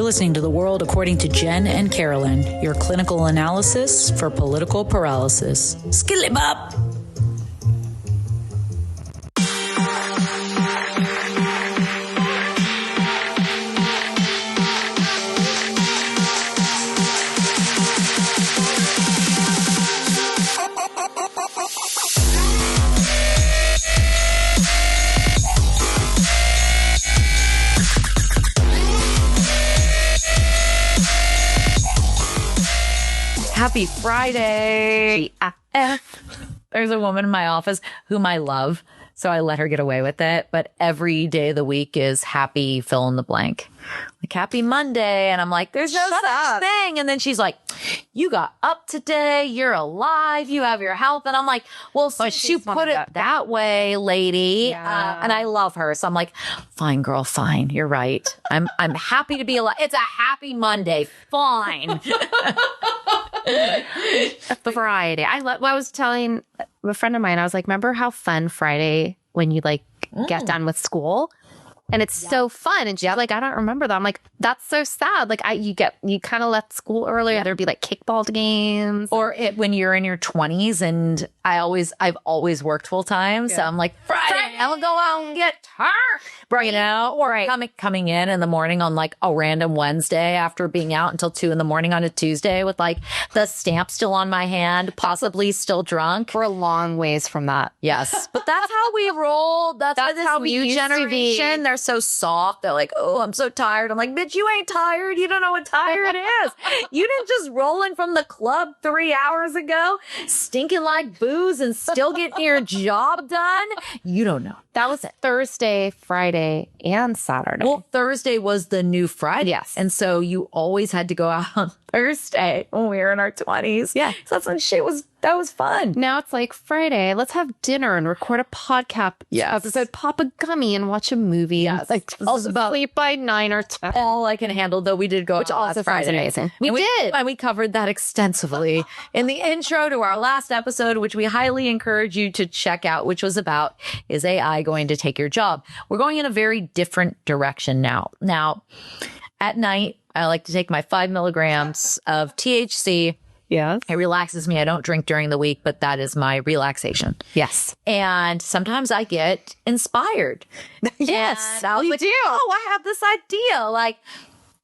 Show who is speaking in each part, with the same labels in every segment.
Speaker 1: You're listening to The World According to Jen and Carolyn, your clinical analysis for political paralysis. Skillibop! Happy Friday. There's a woman in my office whom I love, so I let her get away with it. But every day of the week is happy fill in the blank. Like happy Monday. And I'm like, there's no such thing. And then she's like, you got up today. You're alive. You have your health. And I'm like, well, since you put it that way, lady.
Speaker 2: Yeah.
Speaker 1: And I love her. So I'm like, fine, girl, fine. You're right. I'm happy to be alive. It's a happy Monday. Fine.
Speaker 2: Friday. I was telling a friend of mine, I was like, remember how fun Friday when you like get done with school? And it's so fun. And she's like, I don't remember that. I'm like, that's so sad. Like you kind of left school earlier. There'd be like kickball games.
Speaker 1: Or when you're in your 20s, and I've always worked full time. So I'm like, Friday, I'll go out and get her. Right. You know, or coming in the morning on like a random Wednesday after being out until 2 a.m. on a Tuesday with like the stamp still on my hand, possibly still drunk.
Speaker 2: We're a long ways from that.
Speaker 1: Yes. But that's how we roll. That's how we
Speaker 2: new
Speaker 1: generation. They're so soft. They're like, oh, I'm so tired. I'm like, bitch, you ain't tired. You don't know what tired is. You didn't just roll in from the club 3 hours ago, stinking like booze and still getting your job done. You don't know.
Speaker 2: That was Thursday, Friday, and Saturday.
Speaker 1: Well, Thursday was the new Friday.
Speaker 2: Yes.
Speaker 1: And so you always had to go out on Thursday when we were in our 20s.
Speaker 2: Yeah.
Speaker 1: So that's when that was fun.
Speaker 2: Now it's like Friday. Let's have dinner and record a podcast episode, pop a gummy and watch a movie.
Speaker 1: Yes.
Speaker 2: Like sleep by 9 or 10.
Speaker 1: All I can handle, though, we did go
Speaker 2: Which
Speaker 1: out
Speaker 2: also
Speaker 1: last Friday.
Speaker 2: sounds amazing.
Speaker 1: We did. And we covered that extensively in the intro to our last episode, which we highly encourage you to check out, which was about, is AI going to take your job? We're going in a very different direction now. Now, at night, I like to take my 5 milligrams of THC.
Speaker 2: Yes.
Speaker 1: It relaxes me. I don't drink during the week, but that is my relaxation.
Speaker 2: Yes.
Speaker 1: And sometimes I get inspired.
Speaker 2: Yes.
Speaker 1: And I'll
Speaker 2: you
Speaker 1: like,
Speaker 2: do.
Speaker 1: oh, I have this idea. Like,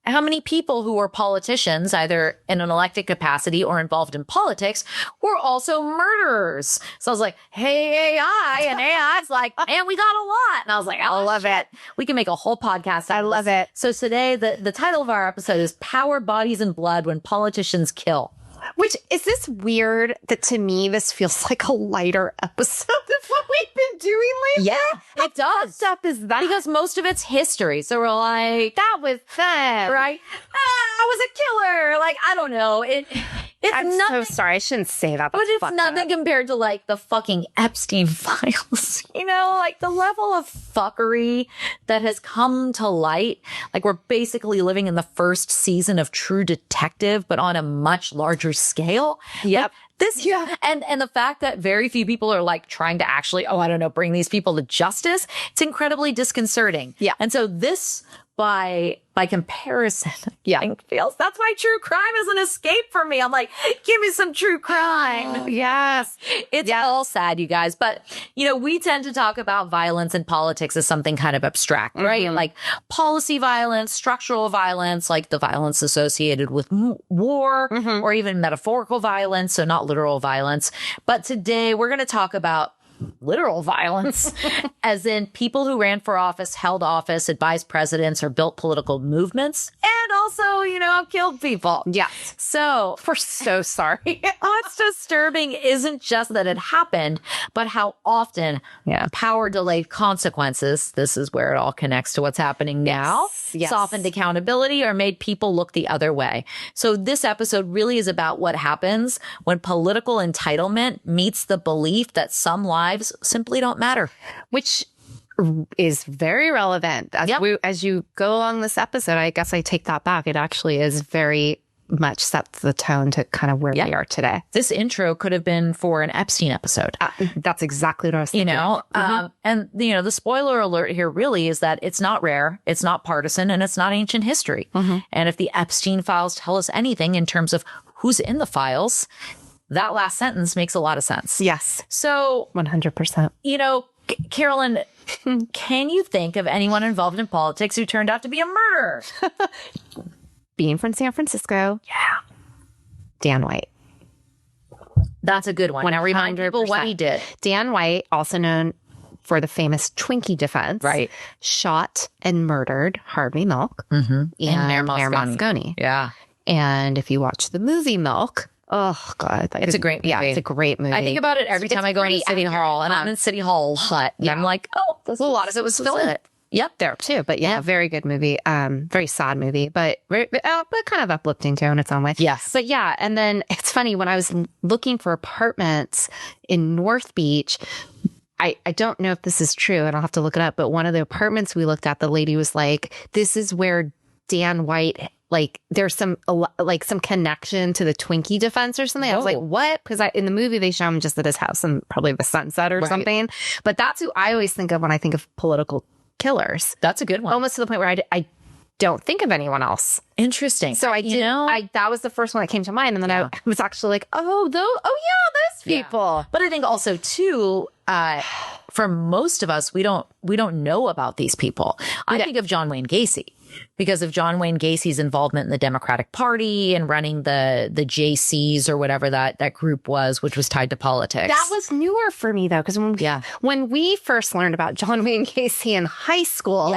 Speaker 1: how many people who were politicians, either in an elected capacity or involved in politics, were also murderers? So I was like, hey, AI. And AI's like, man, we got a lot. And I was like, I love it. We can make a whole podcast.
Speaker 2: I love it.
Speaker 1: So today, the title of our episode is Power, Bodies, and Blood When Politicians Kill.
Speaker 2: Which, is this weird that to me this feels like a lighter episode of what we've been doing lately?
Speaker 1: Yeah, it does.
Speaker 2: Stuff is that
Speaker 1: Because most of it's history. So we're like,
Speaker 2: that was fun,
Speaker 1: right? I was a killer. Like, I don't know. It's
Speaker 2: I'm
Speaker 1: nothing.
Speaker 2: so sorry. I shouldn't say that.
Speaker 1: But it's nothing compared to like the fucking Epstein files, you know, like the level of fuckery that has come to light. Like we're basically living in the first season of True Detective, but on a much larger scale.
Speaker 2: Yep.
Speaker 1: And the fact that very few people are like trying to actually, bring these people to justice. It's incredibly disconcerting.
Speaker 2: Yeah.
Speaker 1: And so this, by comparison, that's why true crime is an escape for me. I'm like, give me some true crime.
Speaker 2: Yes.
Speaker 1: It's all sad, you guys. But, we tend to talk about violence in politics as something kind of abstract, right?
Speaker 2: Mm-hmm.
Speaker 1: Like policy violence, structural violence, like the violence associated with war, or even metaphorical violence, so not literal violence. But today we're going to talk about literal violence, as in people who ran for office, held office, advised presidents, or built political movements, and also, killed people.
Speaker 2: Yes.
Speaker 1: So
Speaker 2: We're so sorry.
Speaker 1: what's disturbing isn't just that it happened, but how often power delayed consequences, this is where it all connects to what's happening now,
Speaker 2: Yes.
Speaker 1: softened accountability or made people look the other way. So this episode really is about what happens when political entitlement meets the belief that some lives simply don't matter.
Speaker 2: Which is very relevant. As you go along this episode, I guess I take that back. It actually is very much set the tone to kind of where we are today.
Speaker 1: This intro could have been for an Epstein episode.
Speaker 2: That's exactly what I was thinking.
Speaker 1: And the spoiler alert here really is that it's not rare, it's not partisan, and it's not ancient history. And if the Epstein files tell us anything in terms of who's in the files, that last sentence makes a lot of sense.
Speaker 2: Yes.
Speaker 1: So
Speaker 2: 100%.
Speaker 1: Carolyn, can you think of anyone involved in politics who turned out to be a murderer?
Speaker 2: Being from San Francisco.
Speaker 1: Yeah.
Speaker 2: Dan White.
Speaker 1: That's a good one. Now remind people what he did.
Speaker 2: Dan White, also known for the famous Twinkie defense,
Speaker 1: right?
Speaker 2: Shot and murdered Harvey Milk
Speaker 1: and
Speaker 2: Mayor Moscone.
Speaker 1: Yeah.
Speaker 2: And if you watch the movie Milk, oh God,
Speaker 1: it's a great movie.
Speaker 2: Yeah, it's a great movie.
Speaker 1: I think about it every time I go into City Hall, and I'm in City Hall hut, and I'm like, oh, a lot of it was filmed.
Speaker 2: Yep, there too. But yeah, very good movie. Very sad movie, but kind of uplifting too in its own way.
Speaker 1: Yes.
Speaker 2: But yeah, and then it's funny when I was looking for apartments in North Beach. I don't know if this is true, and I'll have to look it up. But one of the apartments we looked at, the lady was like, "This is where Dan White." Like there's some connection to the Twinkie defense or something. I was like, what? Because in the movie they show him just at his house and probably the sunset or something. But that's who I always think of when I think of political killers.
Speaker 1: That's a good one.
Speaker 2: Almost to the point where I don't think of anyone else.
Speaker 1: Interesting.
Speaker 2: So that was the first one that came to mind, and then I was actually like, those people.
Speaker 1: But I think also too, for most of us, we don't know about these people. I think of John Wayne Gacy because of John Wayne Gacy's involvement in the Democratic Party and running the JCs or whatever that group was, which was tied to politics.
Speaker 2: That was newer for me though, because when we first learned about John Wayne Gacy in high school,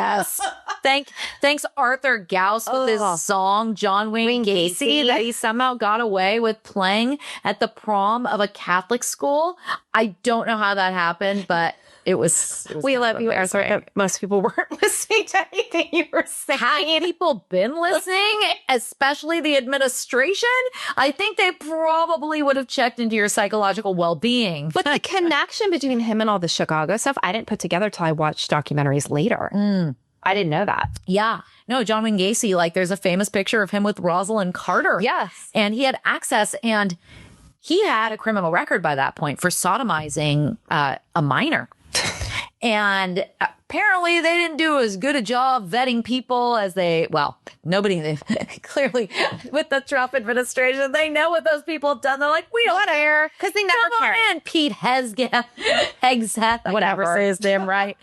Speaker 1: thanks Arthur Gauss with his song John Wayne Gacy that he somehow got away with playing at the prom of a Catholic school. I don't know how that happened, but it was
Speaker 2: we love you, Arthur. Most people weren't listening to anything you were saying.
Speaker 1: Have people been listening, especially the administration? I think they probably would have checked into your psychological well-being.
Speaker 2: But the connection between him and all the Chicago stuff, I didn't put together till I watched documentaries later. I didn't know that.
Speaker 1: Yeah. No, John Wayne Gacy, like there's a famous picture of him with Rosalind Carter.
Speaker 2: Yes.
Speaker 1: And he had access, and he had a criminal record by that point for sodomizing a minor. And apparently they didn't do as good a job vetting people as nobody clearly with the Trump administration, they know what those people have done. They're like, we don't care.
Speaker 2: Because they never care.
Speaker 1: And Pete Hegseth, whatever. Say his name right.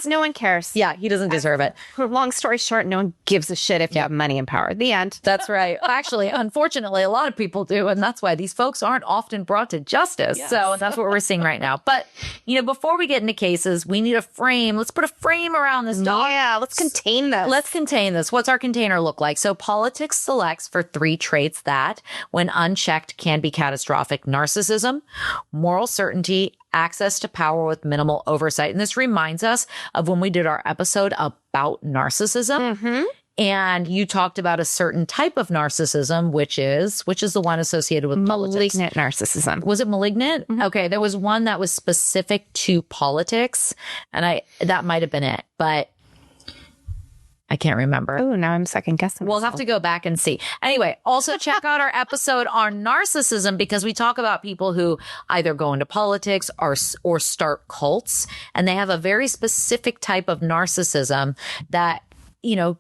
Speaker 2: No one cares.
Speaker 1: Yeah, he doesn't deserve it.
Speaker 2: Long story short, no one gives a shit if you have money and power. The end.
Speaker 1: That's right. Actually, unfortunately, a lot of people do. And that's why these folks aren't often brought to justice. Yes. So that's what we're seeing right now. But, before we get into cases, we need a frame. Let's put a frame around this dog.
Speaker 2: Yeah, let's contain this.
Speaker 1: What's our container look like? So politics selects for 3 traits that, when unchecked, can be catastrophic: narcissism, moral certainty, access to power with minimal oversight. And this reminds us of when we did our episode about narcissism. And you talked about a certain type of narcissism, which is the one associated with politics.
Speaker 2: Malignant narcissism.
Speaker 1: Was it malignant? Okay. There was one that was specific to politics, and that might have been it, but I can't remember.
Speaker 2: Oh, now I'm second guessing.
Speaker 1: We'll have to go back and see. Anyway, also check out our episode on narcissism, because we talk about people who either go into politics or start cults, and they have a very specific type of narcissism that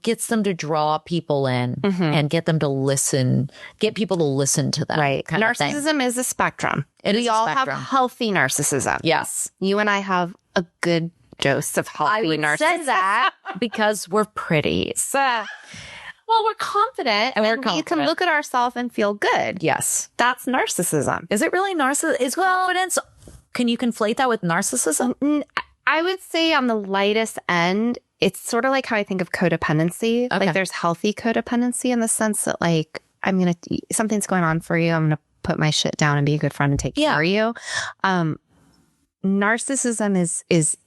Speaker 1: gets them to draw people in and get people to listen to them.
Speaker 2: Right. Narcissism is a spectrum. We all have healthy narcissism.
Speaker 1: Yes.
Speaker 2: You and I have a good dose of healthy narcissism. I said
Speaker 1: that because we're pretty.
Speaker 2: Well, we're confident.
Speaker 1: And we're confident.
Speaker 2: You can look at ourselves and feel good.
Speaker 1: Yes.
Speaker 2: That's narcissism.
Speaker 1: Is it really narcissism? Is confidence? Can you conflate that with narcissism?
Speaker 2: I would say on the lightest end, it's sort of like how I think of codependency. Okay. Like there's healthy codependency in the sense that something's going on for you. I'm going to put my shit down and be a good friend and take care of you. Narcissism is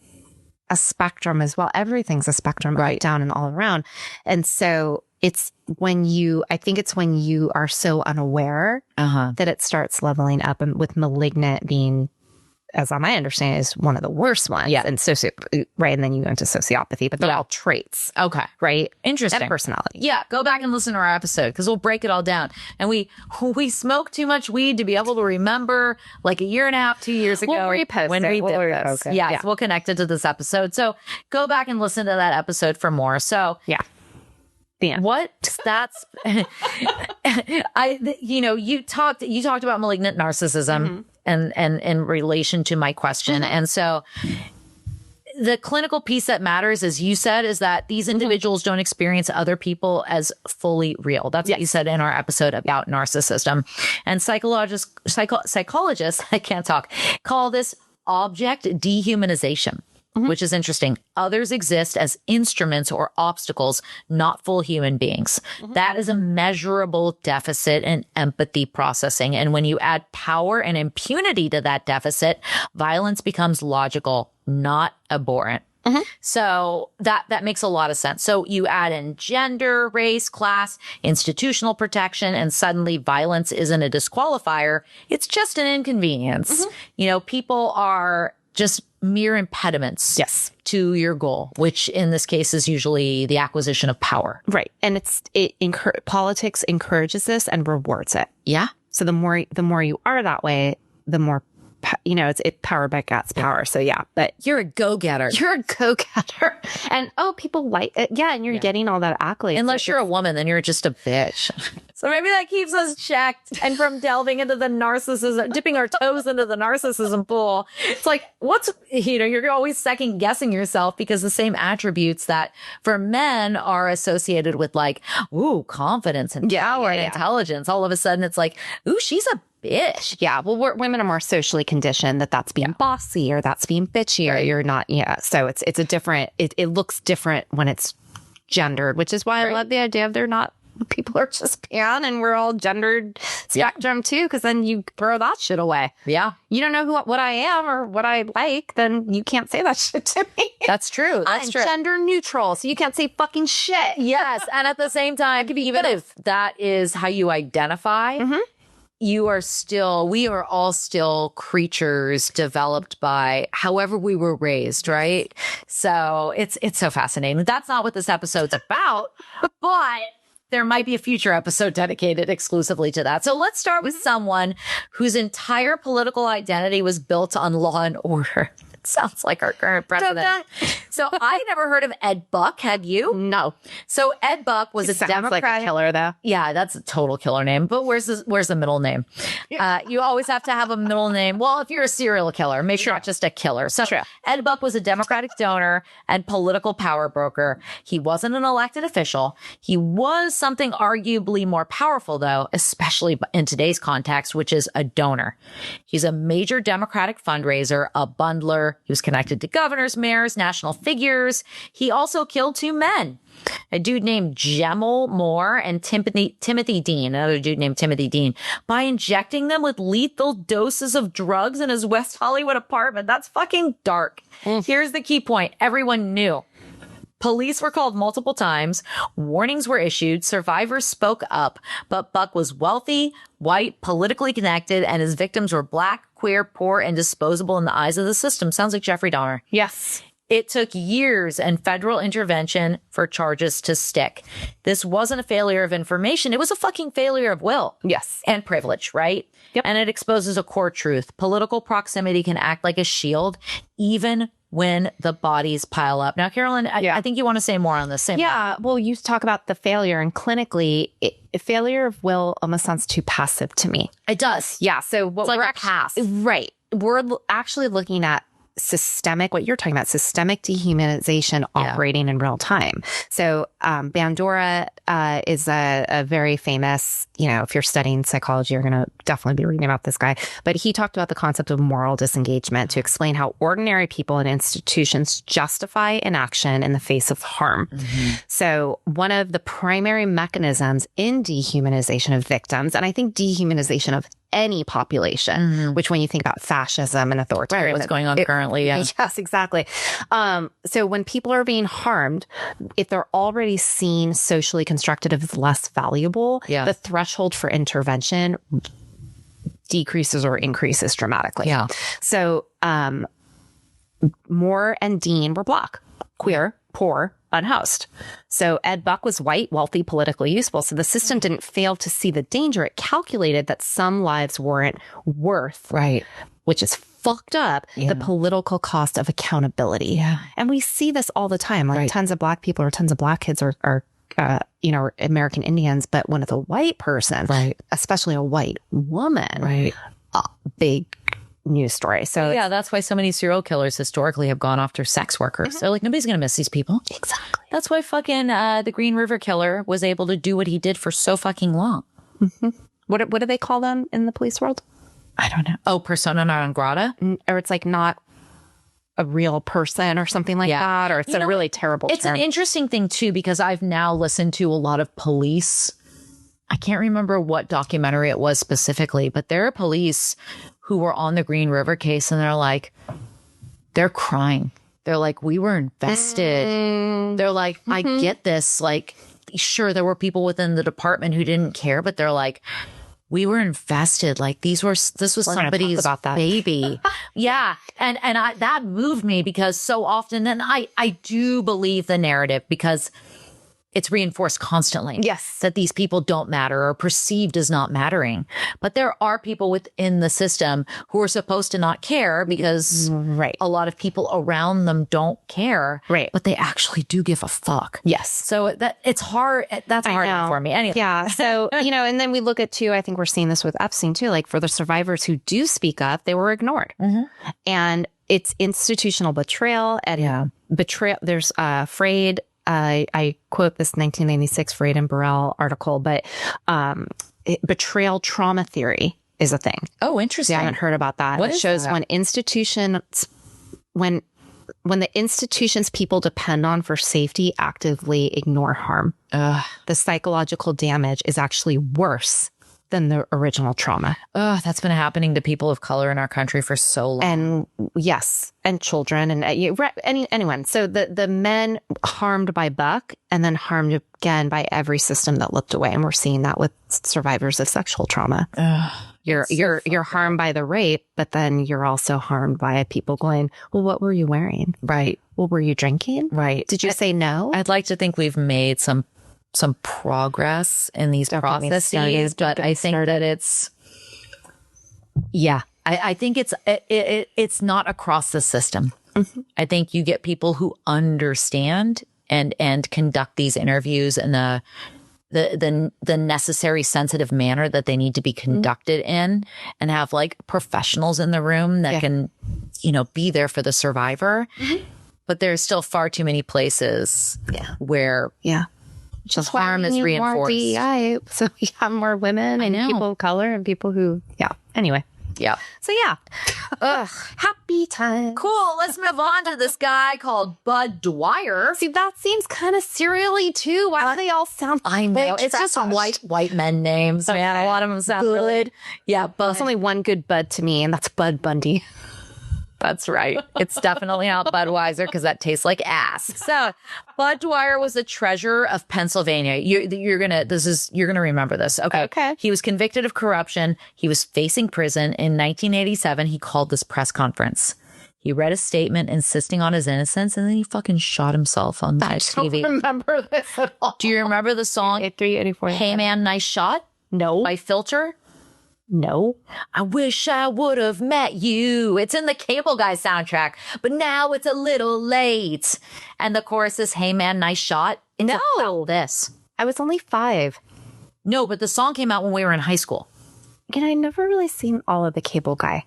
Speaker 2: a spectrum as well. Everything's a spectrum, right down and all around. And so it's when you are so unaware that it starts leveling up, and with malignant being as on my understanding, is one of the worst ones.
Speaker 1: Yeah.
Speaker 2: And right. And then you go into sociopathy, but they're all traits.
Speaker 1: Okay.
Speaker 2: Right.
Speaker 1: Interesting.
Speaker 2: And personality.
Speaker 1: Yeah. Go back and listen to our episode because we'll break it all down. And we smoke too much weed to be able to remember like a year and a half, 2 years ago.
Speaker 2: We'll repost
Speaker 1: when
Speaker 2: it.
Speaker 1: we
Speaker 2: We'll
Speaker 1: did
Speaker 2: repost
Speaker 1: this.
Speaker 2: it.
Speaker 1: Yes,
Speaker 2: Yeah.
Speaker 1: we'll connect it to this episode. So go back and listen to that episode for more. So
Speaker 2: Yeah. The end.
Speaker 1: what that's you talked about malignant narcissism and in relation to my question. And so the clinical piece that matters, as you said, is that these individuals don't experience other people as fully real. That's what you said in our episode about narcissism. And psychologists, I can't talk, call this object dehumanization. Which is interesting. Others exist as instruments or obstacles, not full human beings. That is a measurable deficit in empathy processing. And when you add power and impunity to that deficit, violence becomes logical, not abhorrent. So that makes a lot of sense. So you add in gender, race, class, institutional protection, and suddenly violence isn't a disqualifier. It's just an inconvenience. People are just mere impediments to your goal, which in this case is usually the acquisition of power.
Speaker 2: Right. And politics encourages this and rewards it.
Speaker 1: Yeah.
Speaker 2: So the more you are that way, the more, power begets power. So yeah, but
Speaker 1: You're a go-getter.
Speaker 2: you're a go-getter. And people like it. Yeah. And you're getting all that accolade.
Speaker 1: Unless you're a woman, then you're just a bitch. So maybe that keeps us checked and from delving into the narcissism, dipping our toes into the narcissism pool. It's like, you're always second guessing yourself because the same attributes that for men are associated with like, ooh, confidence and power and intelligence. All of a sudden it's like, ooh, she's a bitch.
Speaker 2: Yeah. Well, women are more socially conditioned that's being bossy or that's being bitchy or you're not. Yeah. So it's a different, it looks different when it's gendered, which is why I love the idea of they're not, people are just pan and we're all gendered spectrum too. Because then you throw that shit away.
Speaker 1: Yeah.
Speaker 2: You don't know what I am or what I like, then you can't say that shit to me.
Speaker 1: That's true. That's
Speaker 2: I'm
Speaker 1: true.
Speaker 2: gender neutral, so you can't say fucking shit.
Speaker 1: Yes. And at the same time, even if that is how you identify, we are all still creatures developed by however we were raised, right? So it's so fascinating. That's not what this episode's about, but there might be a future episode dedicated exclusively to that. So let's start with someone whose entire political identity was built on law and order. It sounds like our current president. So I never heard of Ed Buck. Had you?
Speaker 2: No.
Speaker 1: So Ed Buck was a Democrat.
Speaker 2: Like a killer, though.
Speaker 1: Yeah, that's a total killer name. But where's the middle name? You always have to have a middle name. Well, if you're a serial killer, maybe not just a killer. So Ed Buck was a Democratic donor and political power broker. He wasn't an elected official. He was something arguably more powerful, though, especially in today's context, which is a donor. He's a major Democratic fundraiser, a bundler. He was connected to governors, mayors, national figures. He also killed 2 men. A dude named Jemel Moore and Timothy Dean, another dude named Timothy Dean, by injecting them with lethal doses of drugs in his West Hollywood apartment. That's fucking dark. Here's the key point. Everyone knew. Police were called multiple times. Warnings were issued. Survivors spoke up. But Buck was wealthy, white, politically connected, and his victims were black, queer, poor, and disposable in the eyes of the system. Sounds like Jeffrey Dahmer.
Speaker 2: Yes.
Speaker 1: It took years and federal intervention for charges to stick. This wasn't a failure of information. It was a fucking failure of will.
Speaker 2: Yes.
Speaker 1: And privilege, right?
Speaker 2: Yep.
Speaker 1: And it exposes a core truth. Political proximity can act like a shield, even when the bodies pile up. Now, Carolyn, I think you want to say more on this.
Speaker 2: Well, you talk about the failure, and clinically, failure of will almost sounds too passive to me.
Speaker 1: It does.
Speaker 2: Yeah. So what
Speaker 1: It's like
Speaker 2: we're
Speaker 1: a pass.
Speaker 2: Right. We're actually looking at what you're talking about, systemic dehumanization operating in real time. So Bandura is a very famous, if you're studying psychology, you're going to definitely be reading about this guy. But he talked about the concept of moral disengagement to explain how ordinary people and institutions justify inaction in the face of harm. So one of the primary mechanisms in dehumanization of victims, and I think dehumanization of any population, which when you think about fascism and authoritarianism,
Speaker 1: what's going on currently. Yeah.
Speaker 2: Yes, exactly. So when people are being harmed, if they're already seen socially constructed as less valuable, the threshold for intervention decreases or increases dramatically.
Speaker 1: Yeah.
Speaker 2: So Moore and Dean were Black, queer, poor, unhoused. So Ed Buck was white, wealthy, politically useful. So the system didn't fail to see the danger. It calculated that some lives weren't worth, which is fucked up, the political cost of accountability.
Speaker 1: Yeah.
Speaker 2: And we see this all the time. Like tons of Black people or tons of Black kids are American Indians. But when it's a white person, especially a white woman, big news story. So
Speaker 1: yeah, that's why so many serial killers historically have gone after sex workers. So like, nobody's going to miss these people.
Speaker 2: Exactly.
Speaker 1: That's why fucking the Green River Killer was able to do what he did for so fucking long.
Speaker 2: What do they call them in the police world?
Speaker 1: I don't know. Oh, persona non grata?
Speaker 2: Or it's like not a real person or something like that. Or it's a really terrible
Speaker 1: It's
Speaker 2: term.
Speaker 1: an interesting thing too, because I've now listened to a lot of police. I can't remember what documentary it was specifically, but there are police who were on the Green River case, and they're crying. They're like, we were invested. They're like, I get this. Like, sure, there were people within the department who didn't care, but they're like, we were invested. Like, this was somebody's baby. Yeah. And that moved me, because so often, and I do believe the narrative, because it's reinforced constantly.
Speaker 2: Yes.
Speaker 1: That these people don't matter or perceived as not mattering. But there are people within the system who are supposed to not care, because a lot of people around them don't care.
Speaker 2: Right.
Speaker 1: But they actually do give a fuck.
Speaker 2: Yes.
Speaker 1: So it's hard. That's hard for me. Anyway.
Speaker 2: Yeah. So, and then we look at too, I think we're seeing this with Epstein too, like for the survivors who do speak up, they were ignored. And it's institutional betrayal and betrayal. There's Freyd. I quote this 1996 Freyd and Burrell article, but betrayal trauma theory is a thing.
Speaker 1: Oh, interesting.
Speaker 2: I haven't heard about that.
Speaker 1: What
Speaker 2: it
Speaker 1: is
Speaker 2: shows
Speaker 1: that?
Speaker 2: when the institutions people depend on for safety actively ignore harm. The psychological damage is actually worse than the original trauma.
Speaker 1: That's been happening to people of color in our country for so long.
Speaker 2: And yes, and children and anyone. So the men harmed by Buck and then harmed again by every system that looked away. And we're seeing that with survivors of sexual trauma. You're harmed by the rape, but then you're also harmed by people going, well, what were you wearing?
Speaker 1: Right.
Speaker 2: Well, were you drinking?
Speaker 1: Right.
Speaker 2: Did you say no?
Speaker 1: I'd like to think we've made some progress in these processes, but I think that it's, I think it's not across the system. I think you get people who understand and conduct these interviews in the necessary sensitive manner that they need to be conducted in, and have like professionals in the room that can, be there for the survivor. But there's still far too many places where just harm is reinforced.
Speaker 2: More DEI, so we have more women and people of color and people who, anyway.
Speaker 1: Yeah.
Speaker 2: So happy time.
Speaker 1: Cool. Let's move on to this guy called Bud Dwyer.
Speaker 2: See, that seems kind of serially too. Why do they all sound?
Speaker 1: I know. It's just white men names, man. A lot of them sound good. Yeah, but
Speaker 2: there's only one good Bud to me, and that's Bud Bundy.
Speaker 1: That's right. It's definitely not Budweiser, because that tastes like ass. So Bud Dwyer was a treasurer of Pennsylvania. You're gonna remember this. Okay. He was convicted of corruption. He was facing prison. In 1987, he called this press conference. He read a statement insisting on his innocence, and then he fucking shot himself on live TV.
Speaker 2: I don't remember this at all.
Speaker 1: Do you remember the song
Speaker 2: 83,
Speaker 1: Hey Man, Nice Shot?
Speaker 2: No.
Speaker 1: By Filter?
Speaker 2: No.
Speaker 1: I wish I would have met you. It's in the Cable Guy soundtrack, but now it's a little late. And the chorus is, hey man, nice shot. It's about this.
Speaker 2: I was only 5.
Speaker 1: No, but the song came out when we were in high school.
Speaker 2: I never really seen all of the Cable Guy.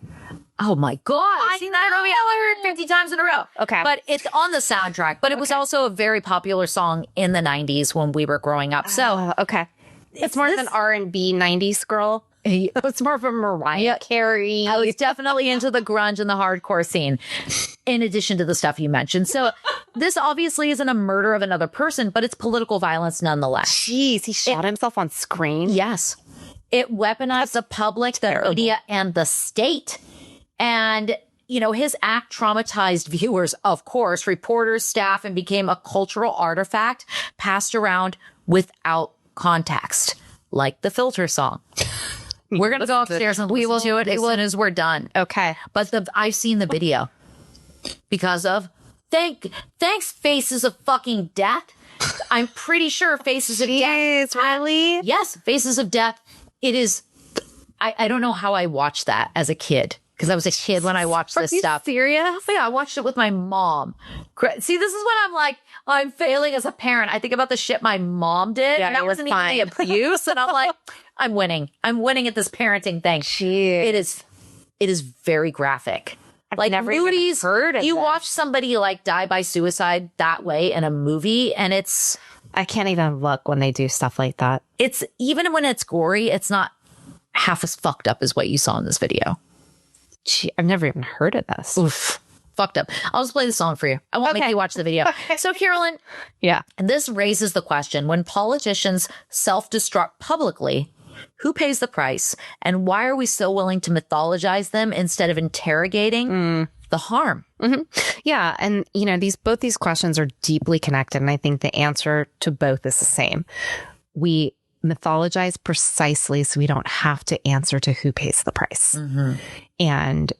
Speaker 1: Oh my God. I've seen that movie. I heard 50 times in a row.
Speaker 2: Okay.
Speaker 1: But it's on the soundtrack, but it was also a very popular song in the 90s when we were growing up. So,
Speaker 2: okay. It's more than R&B 90s girl. It's more of a Mariah Carey.
Speaker 1: I was definitely into the grunge and the hardcore scene, in addition to the stuff you mentioned. So this obviously isn't a murder of another person, but it's political violence nonetheless.
Speaker 2: Jeez, he shot himself on screen?
Speaker 1: Yes. It weaponized the public, the media, and the state. And, his act traumatized viewers, of course, reporters, staff, and became a cultural artifact passed around without context, like the Filter song. We're going to go upstairs and we will do it as soon as we're done.
Speaker 2: Okay.
Speaker 1: But I've seen the video because of thanks Faces of fucking Death. I'm pretty sure Faces of Death.
Speaker 2: Really?
Speaker 1: Yes, Faces of Death. It is. I don't know how I watched that as a kid. Because I was a kid when I watched this stuff.
Speaker 2: Serious?
Speaker 1: Yeah, I watched it with my mom. See, this is when I'm like, I'm failing as a parent. I think about the shit my mom did.
Speaker 2: Yeah,
Speaker 1: and that wasn't even the abuse. And I'm like, I'm winning. I'm winning at this parenting thing.
Speaker 2: Jeez.
Speaker 1: It is very graphic.
Speaker 2: I've never even heard of
Speaker 1: you
Speaker 2: that.
Speaker 1: watch somebody like die by suicide that way in a movie, and
Speaker 2: I can't even look when they do stuff like that.
Speaker 1: It's even when it's gory, it's not half as fucked up as what you saw in this video.
Speaker 2: Gee, I've never even heard of this.
Speaker 1: Oof. Fucked up. I'll just play the song for you. I won't make you watch the video.
Speaker 2: Okay.
Speaker 1: So, Carolyn.
Speaker 2: Yeah.
Speaker 1: And this raises the question, when politicians self-destruct publicly, who pays the price? And why are we so willing to mythologize them instead of interrogating the harm?
Speaker 2: Mm-hmm. Yeah. And, both these questions are deeply connected. And I think the answer to both is the same. We mythologize precisely so we don't have to answer to who pays the price. Mm-hmm. And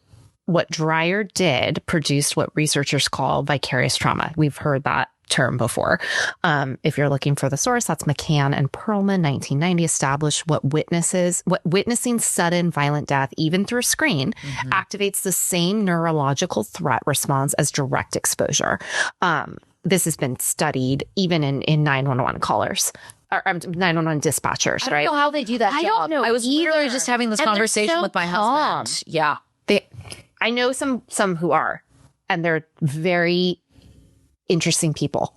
Speaker 2: what Dreyer did produced what researchers call vicarious trauma. We've heard that term before. If you're looking for the source, that's McCann and Perlman, 1990, established what witnessing sudden violent death, even through a screen, activates the same neurological threat response as direct exposure. This has been studied even in 911 callers. Or 911 dispatchers, right?
Speaker 1: I don't know how they do that job.
Speaker 2: I don't know.
Speaker 1: I was literally just having this conversation with my husband. Yeah.
Speaker 2: I know some who are, and they're very interesting people.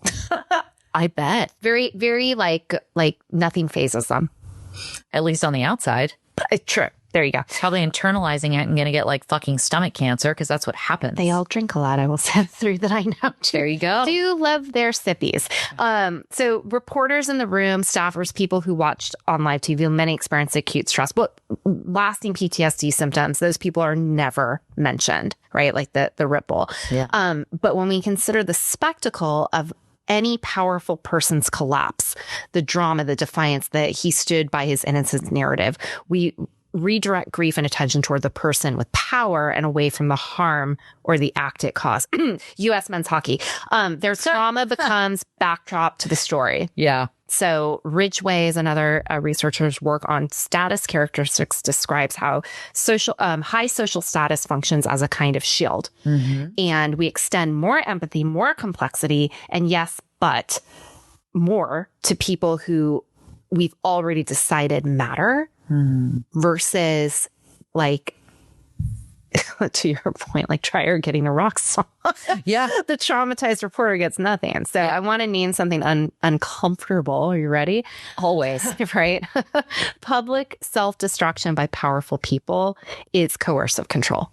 Speaker 1: I bet.
Speaker 2: Very, very like nothing phases them.
Speaker 1: At least on the outside.
Speaker 2: True. There you go.
Speaker 1: Probably internalizing it and going to get like fucking stomach cancer because that's what happens.
Speaker 2: They all drink a lot. I will say 3 that I know.
Speaker 1: There you go.
Speaker 2: Do love their sippies. So reporters in the room, staffers, people who watched on live TV, many experienced acute stress, but lasting PTSD symptoms. Those people are never mentioned, right? Like the ripple.
Speaker 1: Yeah.
Speaker 2: But when we consider the spectacle of any powerful person's collapse, the drama, the defiance that he stood by his innocence narrative, we redirect grief and attention toward the person with power and away from the harm or the act it caused. U.S. men's hockey. Their trauma becomes backdrop to the story.
Speaker 1: Yeah.
Speaker 2: So Ridgway's another researcher's work on status characteristics describes how high social status functions as a kind of shield. Mm-hmm. And we extend more empathy, more complexity, and yes, but more to people who we've already decided matter. Versus like, to your point, like Dreyer getting a rock song.
Speaker 1: Yeah.
Speaker 2: The traumatized reporter gets nothing. So I want to name something uncomfortable. Are you ready?
Speaker 1: Always.
Speaker 2: Right? Public self-destruction by powerful people is coercive control.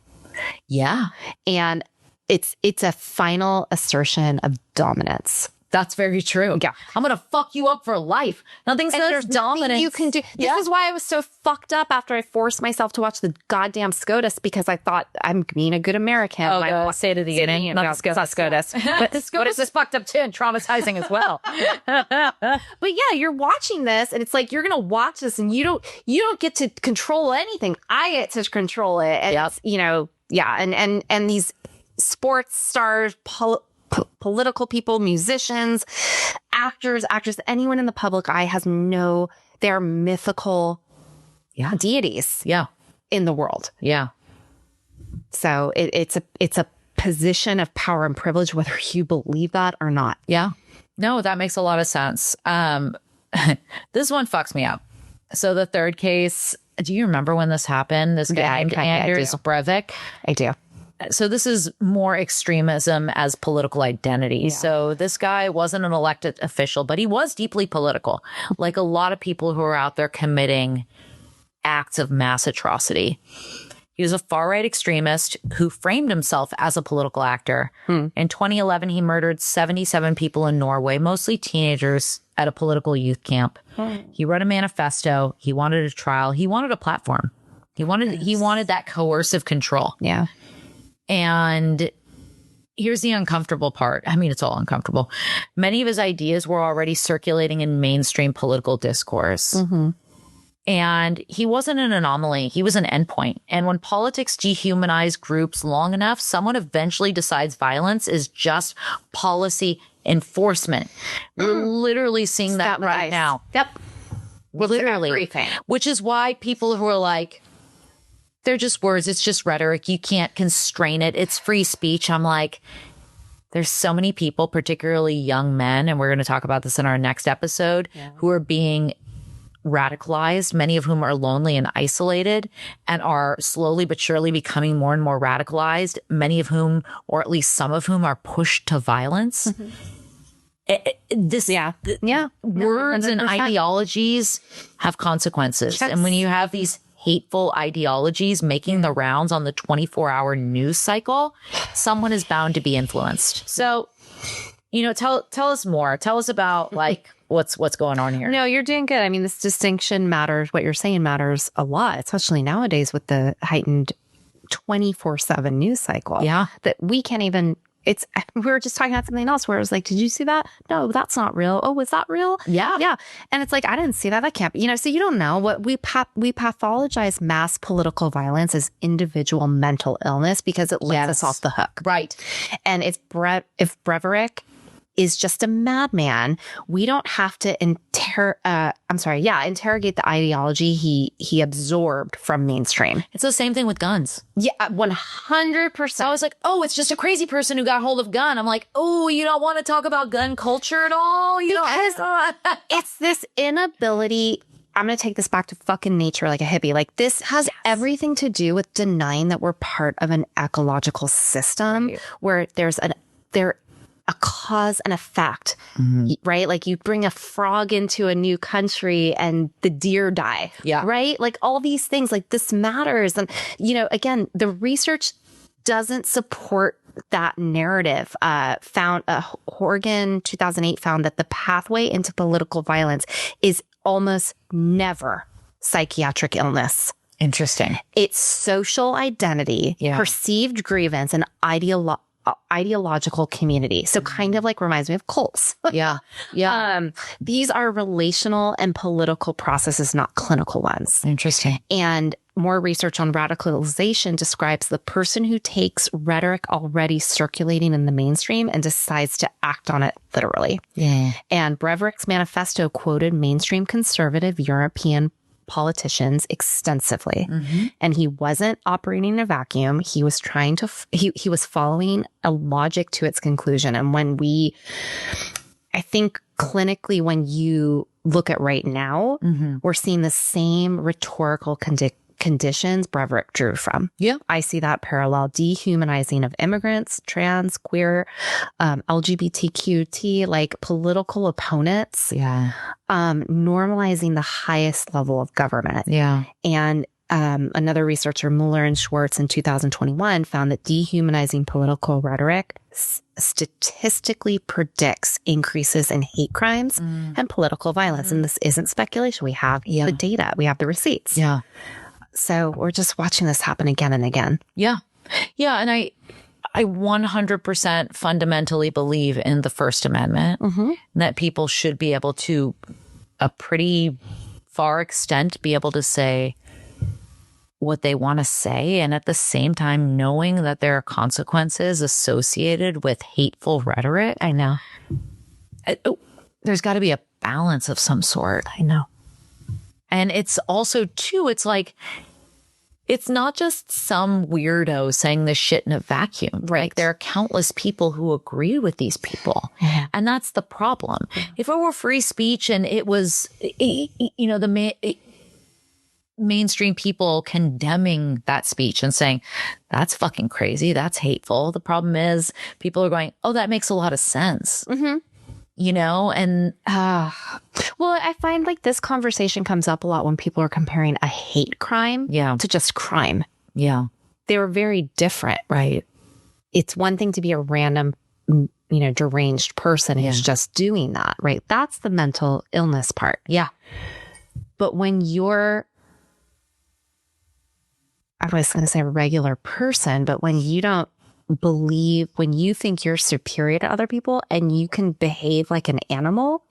Speaker 1: Yeah.
Speaker 2: And it's a final assertion of dominance.
Speaker 1: That's very true.
Speaker 2: Yeah.
Speaker 1: I'm going to fuck you up for life. Nothing says dominance.
Speaker 2: You can do. This is why I was so fucked up after I forced myself to watch the goddamn SCOTUS because I thought I'm being a good American.
Speaker 1: Say it at the beginning.
Speaker 2: Not SCOTUS.
Speaker 1: But the SCOTUS is fucked up too and traumatizing as well.
Speaker 2: But yeah, you're watching this and it's like, you're going to watch this and you don't get to control anything. I get to control it. And, and these sports stars, political people, musicians, actors, anyone in the public eye they're mythical deities in the world.
Speaker 1: Yeah.
Speaker 2: So it's a position of power and privilege, whether you believe that or not.
Speaker 1: Yeah. No, that makes a lot of sense. This one fucks me up. So the third case, do you remember when this happened? This guy named Anders Breivik?
Speaker 2: I do.
Speaker 1: So this is more extremism as political identity. Yeah. So this guy wasn't an elected official, but he was deeply political. Like a lot of people who are out there committing acts of mass atrocity. He was a far-right extremist who framed himself as a political actor. In 2011, he murdered 77 people in Norway, mostly teenagers, at a political youth camp. He wrote a manifesto. He wanted a trial. He wanted a platform. He wanted that coercive control.
Speaker 2: Yeah.
Speaker 1: And here's the uncomfortable part. I mean, it's all uncomfortable. Many of his ideas were already circulating in mainstream political discourse. Mm-hmm. And he wasn't an anomaly. He was an endpoint. And when politics dehumanize groups long enough, someone eventually decides violence is just policy enforcement. We're literally seeing that right now.
Speaker 2: Yep.
Speaker 1: Literally.
Speaker 2: Everything.
Speaker 1: Which is why people who are like, they're just words. It's just rhetoric. You can't constrain it. It's free speech. I'm like, there's so many people, particularly young men, and we're going to talk about this in our next episode, who are being radicalized, many of whom are lonely and isolated and are slowly but surely becoming more and more radicalized, many of whom, or at least some of whom, are pushed to violence. Words and ideologies have consequences.
Speaker 2: Yes.
Speaker 1: And when you have these hateful ideologies making the rounds on the 24-hour news cycle, someone is bound to be influenced. So, tell us more. Tell us about like what's going on here.
Speaker 2: No, you're doing good. I mean, this distinction matters. What you're saying matters a lot, especially nowadays with the heightened 24/7 news cycle.
Speaker 1: Yeah.
Speaker 2: That we can't even. We were just talking about something else where it was like, did you see that? No, that's not real. Oh, was that real?
Speaker 1: Yeah.
Speaker 2: Yeah. And it's like, I didn't see that. That can't be, so you don't know what we pathologize mass political violence as individual mental illness because it lets us off the hook.
Speaker 1: Right.
Speaker 2: And if Breverick is just a madman, we don't have to interrogate the ideology he absorbed from mainstream.
Speaker 1: It's the same thing with guns.
Speaker 2: Yeah, 100%.
Speaker 1: So I was like, oh, it's just a crazy person who got hold of gun. I'm like, oh, you don't want to talk about gun culture at all?
Speaker 2: Because it's this inability. I'm going to take this back to fucking nature like a hippie. Like this has everything to do with denying that we're part of an ecological system where there's a cause and effect, right? Like you bring a frog into a new country and the deer die, right? Like all these things, like this matters. And, again, the research doesn't support that narrative. Horgan 2008 found that the pathway into political violence is almost never psychiatric illness.
Speaker 1: Interesting.
Speaker 2: It's social identity, perceived grievance, and ideological community. So kind of like reminds me of cults.
Speaker 1: Yeah.
Speaker 2: These are relational and political processes, not clinical ones.
Speaker 1: Interesting.
Speaker 2: And more research on radicalization describes the person who takes rhetoric already circulating in the mainstream and decides to act on it literally.
Speaker 1: Yeah.
Speaker 2: And Breverick's manifesto quoted mainstream conservative European politicians extensively. And he wasn't operating in a vacuum. He was trying to, he was following a logic to its conclusion. And I think clinically, when you look at right now, we're seeing the same rhetorical conditions Breverick drew from.
Speaker 1: Yeah.
Speaker 2: I see that parallel dehumanizing of immigrants, trans, queer, LGBTQT, like political opponents.
Speaker 1: Yeah.
Speaker 2: Normalizing the highest level of government.
Speaker 1: Yeah.
Speaker 2: And another researcher, Mueller and Schwartz in 2021 found that dehumanizing political rhetoric statistically predicts increases in hate crimes and political violence. And this isn't speculation. We have the data. We have the receipts.
Speaker 1: Yeah.
Speaker 2: So we're just watching this happen again and again.
Speaker 1: Yeah. Yeah. And I 100% fundamentally believe in the First Amendment, that people should be able to, a pretty far extent, be able to say what they want to say. And at the same time, knowing that there are consequences associated with hateful rhetoric.
Speaker 2: I know.
Speaker 1: There's got to be a balance of some sort.
Speaker 2: I know.
Speaker 1: And it's also, too, it's like, it's not just some weirdo saying this shit in a vacuum.
Speaker 2: Right.
Speaker 1: Like, there are countless people who agree with these people. And that's the problem. If it were free speech and it was, the mainstream people condemning that speech and saying, that's fucking crazy, that's hateful. The problem is people are going, oh, that makes a lot of sense. And
Speaker 2: well, I find like this conversation comes up a lot when people are comparing a hate crime to just crime.
Speaker 1: Yeah.
Speaker 2: They're very different.
Speaker 1: Right.
Speaker 2: It's one thing to be a random, deranged person who's just doing that, right? That's the mental illness part.
Speaker 1: Yeah.
Speaker 2: But when you're, I was going to say a regular person, but when you don't believe when you think you're superior to other people and you can behave like an animal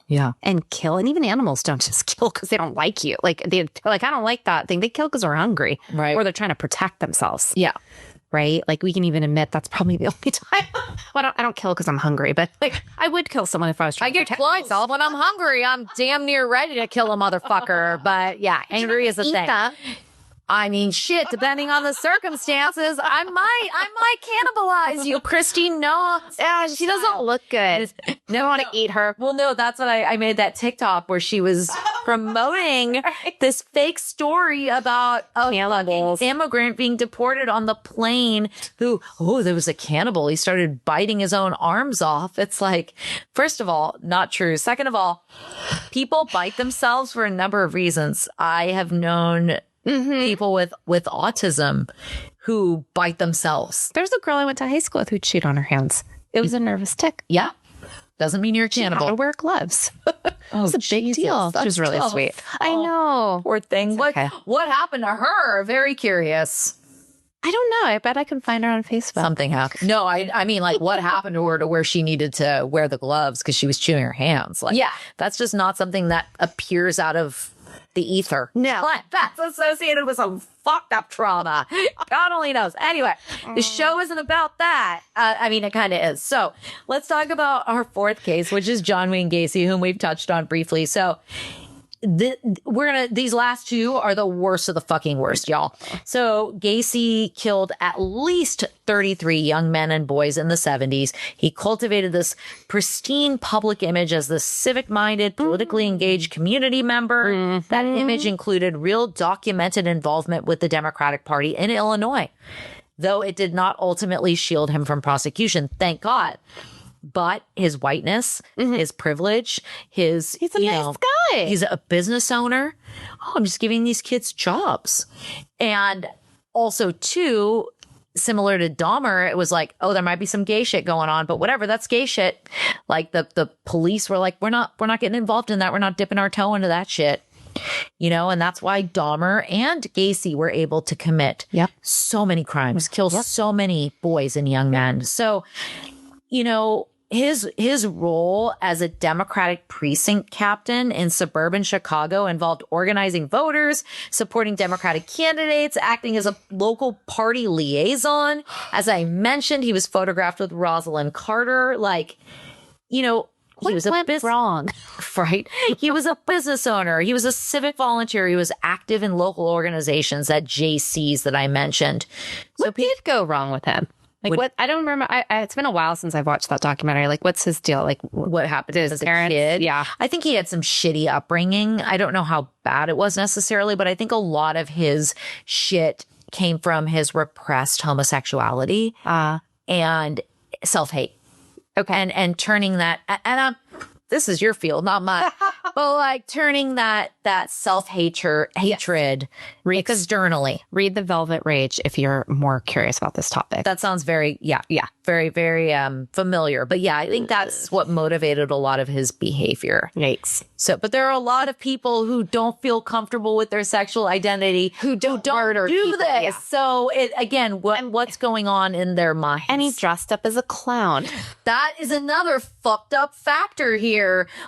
Speaker 2: and kill. And even animals don't just kill because they don't like you. Like, they're like, I don't like that thing. They kill because they're hungry.
Speaker 1: Right.
Speaker 2: Or they're trying to protect themselves.
Speaker 1: Yeah.
Speaker 2: Right? Like, we can even admit that's probably the only time. Well, I don't kill because I'm hungry, but like, I would kill someone if I was trying to protect myself.
Speaker 1: When I'm hungry, I'm damn near ready to kill a motherfucker. But yeah, angry is a thing.
Speaker 2: That.
Speaker 1: I mean, shit, depending on the circumstances, I might cannibalize you, Christine. No.
Speaker 2: Yeah, she doesn't look good.
Speaker 1: No,
Speaker 2: I want to eat her.
Speaker 1: Well, no, that's what I made that TikTok where she was promoting this fake story about a immigrant being deported on the plane who, there was a cannibal. He started biting his own arms off. It's like, first of all, not true. Second of all, people bite themselves for a number of reasons. I have known people with autism who bite themselves.
Speaker 2: There's a girl I went to high school with who chewed on her hands. It was a nervous tick.
Speaker 1: Yeah. Doesn't mean you're a cannibal.
Speaker 2: She had to wear gloves. It's a big deal. Which was really sweet. I know.
Speaker 1: Poor thing. What happened to her? Very curious.
Speaker 2: I don't know. I bet I can find her on Facebook.
Speaker 1: Something happened. No, I mean, like, what happened to her to where she needed to wear the gloves because she was chewing her hands? Like, yeah, that's just not something that appears out of the ether.
Speaker 2: No.
Speaker 1: That's associated with some fucked up trauma. God only knows. Anyway, the show isn't about that. I mean, it kind of is. So let's talk about our fourth case, which is John Wayne Gacy, whom we've touched on briefly. So these last two are the worst of the fucking worst, y'all. So Gacy killed at least 33 young men and boys in the 70s. He cultivated this pristine public image as the civic-minded, politically engaged community member. That image included real documented involvement with the Democratic Party in Illinois, though it did not ultimately shield him from prosecution. Thank God. But his whiteness, his privilege, he's a nice
Speaker 2: guy.
Speaker 1: He's a business owner. Oh, I'm just giving these kids jobs. And also, too, similar to Dahmer, it was like, oh, there might be some gay shit going on, but whatever, that's gay shit. Like the police were like, we're not getting involved in that. We're not dipping our toe into that shit. You know, and that's why Dahmer and Gacy were able to commit so many crimes, kill so many boys and young men. So, you know, his role as a Democratic precinct captain in suburban Chicago involved organizing voters, supporting Democratic candidates, acting as a local party liaison. As I mentioned, he was photographed with Rosalind Carter. Like, you know, he was
Speaker 2: wrong.
Speaker 1: Right? He was a business owner. He was a civic volunteer. He was active in local organizations, that JCs that I mentioned.
Speaker 2: What did go wrong with him? Like, what? I don't remember. It's been a while since I've watched that documentary. Like, what's his deal? Like, what happened to his parents? Kid?
Speaker 1: Yeah. I think he had some shitty upbringing. I don't know how bad it was necessarily, but I think a lot of his shit came from his repressed homosexuality and self-hate. Okay. And turning that, and this is your field, not mine, but like turning that self-hatred externally.
Speaker 2: Read The Velvet Rage if you're more curious about this topic.
Speaker 1: That sounds very, very, very familiar. But yeah, I think that's what motivated a lot of his behavior.
Speaker 2: Yikes.
Speaker 1: So, but there are a lot of people who don't feel comfortable with their sexual identity who don't do this. Yeah. So it, again, what's going on in their minds?
Speaker 2: And he dressed up as a clown.
Speaker 1: That is another fucked up factor here.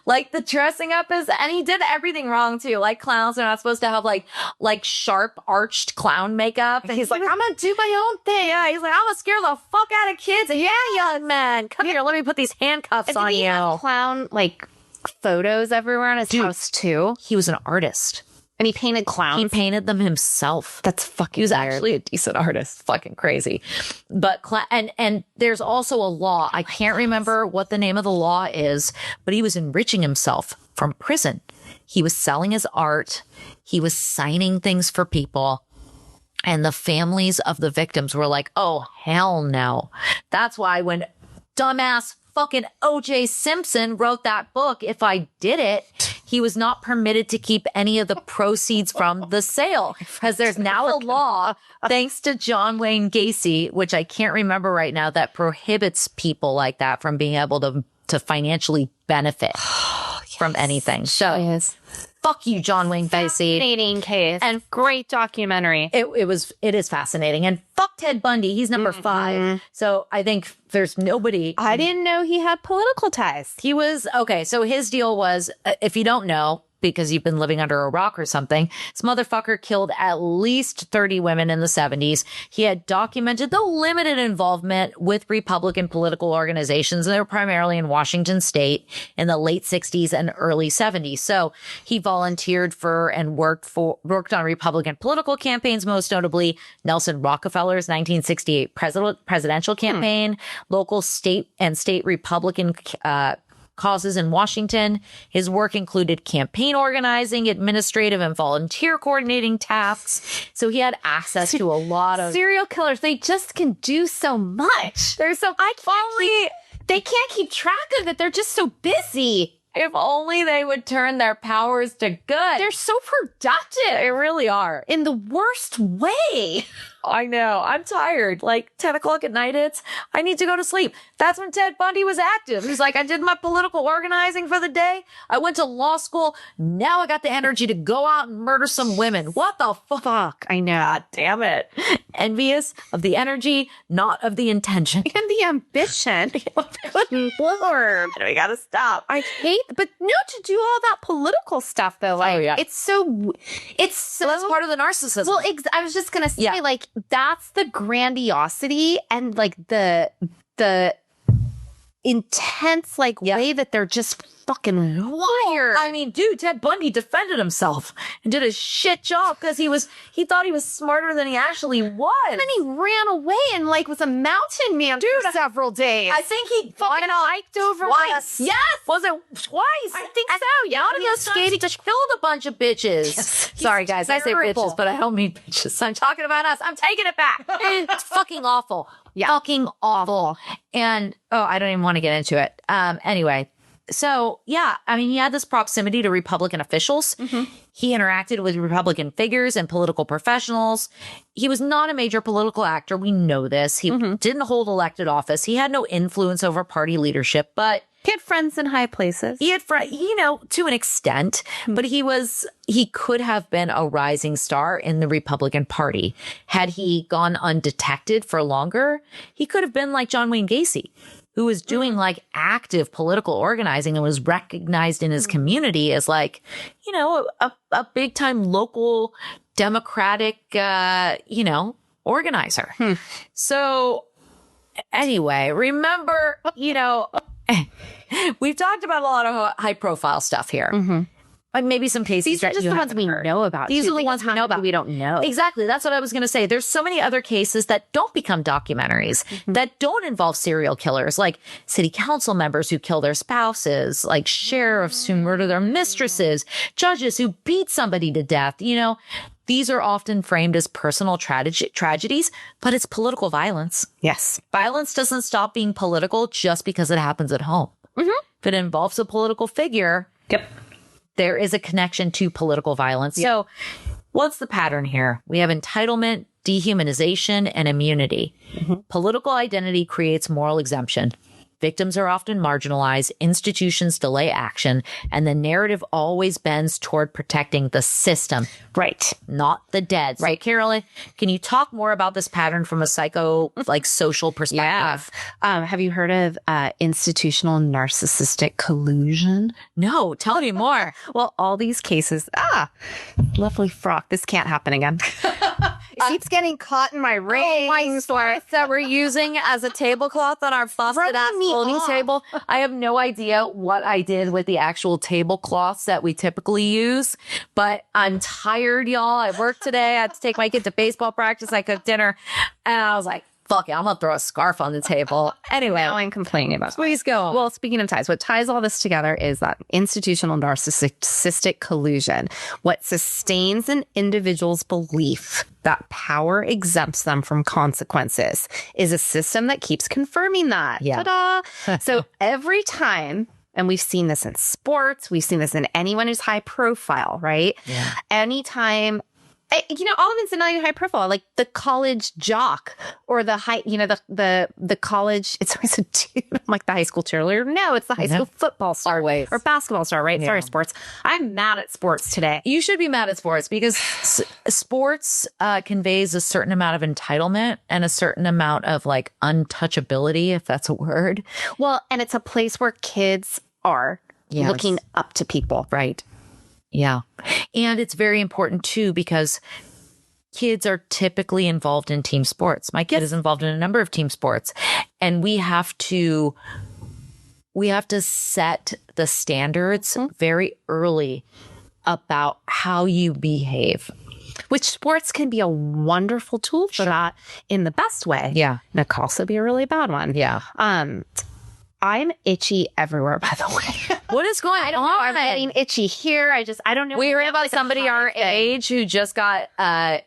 Speaker 1: Like the dressing up and he did everything wrong too. Like clowns are not supposed to have like sharp arched clown makeup. And he's like, I'm gonna do my own thing. Yeah, he's like, I'm gonna scare the fuck out of kids. Yeah, young man, come here. Let me put these handcuffs on you.
Speaker 2: Clown like photos everywhere in his house too.
Speaker 1: He was an artist.
Speaker 2: And he painted clowns.
Speaker 1: He painted them himself.
Speaker 2: That's fucking
Speaker 1: He was
Speaker 2: weird.
Speaker 1: actually a decent artist. Fucking crazy. But, and there's also a law. I can't remember what the name of the law is, but he was enriching himself from prison. He was selling his art. He was signing things for people. And the families of the victims were like, oh, hell no. That's why when dumbass fucking O.J. Simpson wrote that book, If I Did It, he was not permitted to keep any of the proceeds from the sale because there's now a law, thanks to John Wayne Gacy, which I can't remember right now, that prohibits people like that from being able to financially benefit from anything. So fuck you, John Wayne Gacy.
Speaker 2: Fascinating case. And great documentary.
Speaker 1: It is fascinating. And fuck Ted Bundy. He's number 5. So I think there's nobody.
Speaker 2: I didn't know he had political ties.
Speaker 1: He was, okay, so his deal was, if you don't know, because you've been living under a rock or something, this motherfucker killed at least 30 women in the 70s. He had documented the limited involvement with Republican political organizations, and they were primarily in Washington state in the late 60s and early 70s. So he volunteered for and worked on Republican political campaigns, most notably Nelson Rockefeller's 1968 presidential campaign, local state Republican causes in Washington. His work included campaign organizing, administrative and volunteer coordinating tasks. So he had access to a lot of
Speaker 2: serial killers. They just can do so much. They're so they can't keep track of it. They're just so busy.
Speaker 1: If only they would turn their powers to good.
Speaker 2: They're so productive.
Speaker 1: They really are.
Speaker 2: In the worst way.
Speaker 1: I know. I'm tired. Like 10 o'clock at night hits. I need to go to sleep. That's when Ted Bundy was active. He's like, I did my political organizing for the day. I went to law school. Now I got the energy to go out and murder some women. What the fuck?
Speaker 2: I know.
Speaker 1: God damn it. Envious of the energy, not of the intention.
Speaker 2: And the ambition. Good Lord.
Speaker 1: We gotta stop.
Speaker 2: I hate, but no, to do all that political stuff though. Like, it's so
Speaker 1: that's part of the narcissism.
Speaker 2: Well, I was just gonna say, like, that's the grandiosity and like the intense way that they're just fucking wired.
Speaker 1: I mean, dude, Ted Bundy defended himself and did a shit job because he thought he was smarter than he actually was.
Speaker 2: And then he ran away and was a mountain man for several days.
Speaker 1: I think he
Speaker 2: fucking hiked over
Speaker 1: twice. Yes. Was it twice?
Speaker 2: I think so. Yeah.
Speaker 1: Out of those skating killed a bunch of bitches.
Speaker 2: Yes.
Speaker 1: Sorry, guys. Terrible. I say bitches, but I don't mean bitches. I'm talking about us. I'm taking it back. It's fucking awful.
Speaker 2: Yeah.
Speaker 1: Fucking awful. And, I don't even want to get into it. Anyway. So, yeah, I mean, he had this proximity to Republican officials. Mm-hmm. He interacted with Republican figures and political professionals. He was not a major political actor. We know this. He didn't hold elected office. He had no influence over party leadership, but
Speaker 2: he had friends in high places.
Speaker 1: He had friends, to an extent, but he could have been a rising star in the Republican Party. Had he gone undetected for longer, he could have been like John Wayne Gacy, who was doing active political organizing and was recognized in his community as a big time local Democratic, organizer. So anyway, remember, we've talked about a lot of high profile stuff here. Mm-hmm. Maybe some cases.
Speaker 2: These are just the ones we know about.
Speaker 1: These are the ones we know about.
Speaker 2: We don't know.
Speaker 1: Exactly. That's what I was going to say. There's so many other cases that don't become documentaries, that don't involve serial killers, like city council members who kill their spouses, like sheriffs who murder their mistresses, judges who beat somebody to death. These are often framed as personal tragedies, but it's political violence.
Speaker 2: Yes.
Speaker 1: Violence doesn't stop being political just because it happens at home. Mm-hmm. If it involves a political figure.
Speaker 2: Yep.
Speaker 1: There is a connection to political violence. Yep. So what's the pattern here? We have entitlement, dehumanization, and immunity. Mm-hmm. Political identity creates moral exemption. Victims are often marginalized, institutions delay action, and the narrative always bends toward protecting the system.
Speaker 2: Right.
Speaker 1: Not the dead.
Speaker 2: Right.
Speaker 1: So, Carolyn, can you talk more about this pattern from a social perspective?
Speaker 2: Yeah. Have you heard of institutional narcissistic collusion?
Speaker 1: No, tell me more.
Speaker 2: Well, all these cases, lovely frock. This can't happen again. It keeps getting caught in my ring.
Speaker 1: My sweater that we're using as a tablecloth on our busted ass folding table. I have no idea what I did with the actual tablecloths that we typically use, but I'm tired, y'all. I worked today. I had to take my kid to baseball practice. I cooked dinner, and I was like, fuck it, I'm going to throw a scarf on the table. Anyway.
Speaker 2: Now I'm complaining about it.
Speaker 1: Please go on.
Speaker 2: Well, speaking of ties, what ties all this together is that institutional narcissistic collusion. What sustains an individual's belief that power exempts them from consequences is a system that keeps confirming that.
Speaker 1: Yeah.
Speaker 2: Ta-da! So every time, and we've seen this in sports, we've seen this in anyone who's high profile, right?
Speaker 1: Yeah.
Speaker 2: Anytime all of it's not even high profile, like the college jock or the high, the college. It's always a dude. I'm like the high school cheerleader. No, it's the high school football star or basketball star, right? Yeah. Sorry, sports. I'm mad at sports today.
Speaker 1: You should be mad at sports because sports conveys a certain amount of entitlement and a certain amount of like untouchability, if that's a word.
Speaker 2: Well, and it's a place where kids are looking up to people.
Speaker 1: Right. Yeah. And it's very important too, because kids are typically involved in team sports. My kid is involved in a number of team sports, and we have to set the standards very early about how you behave.
Speaker 2: Which sports can be a wonderful tool for that in the best way.
Speaker 1: Yeah.
Speaker 2: And it can also be a really bad one.
Speaker 1: Yeah.
Speaker 2: I'm itchy everywhere, by the way.
Speaker 1: What is going on?
Speaker 2: I don't know. I'm getting itchy here. I don't know.
Speaker 1: We were about somebody our age who just got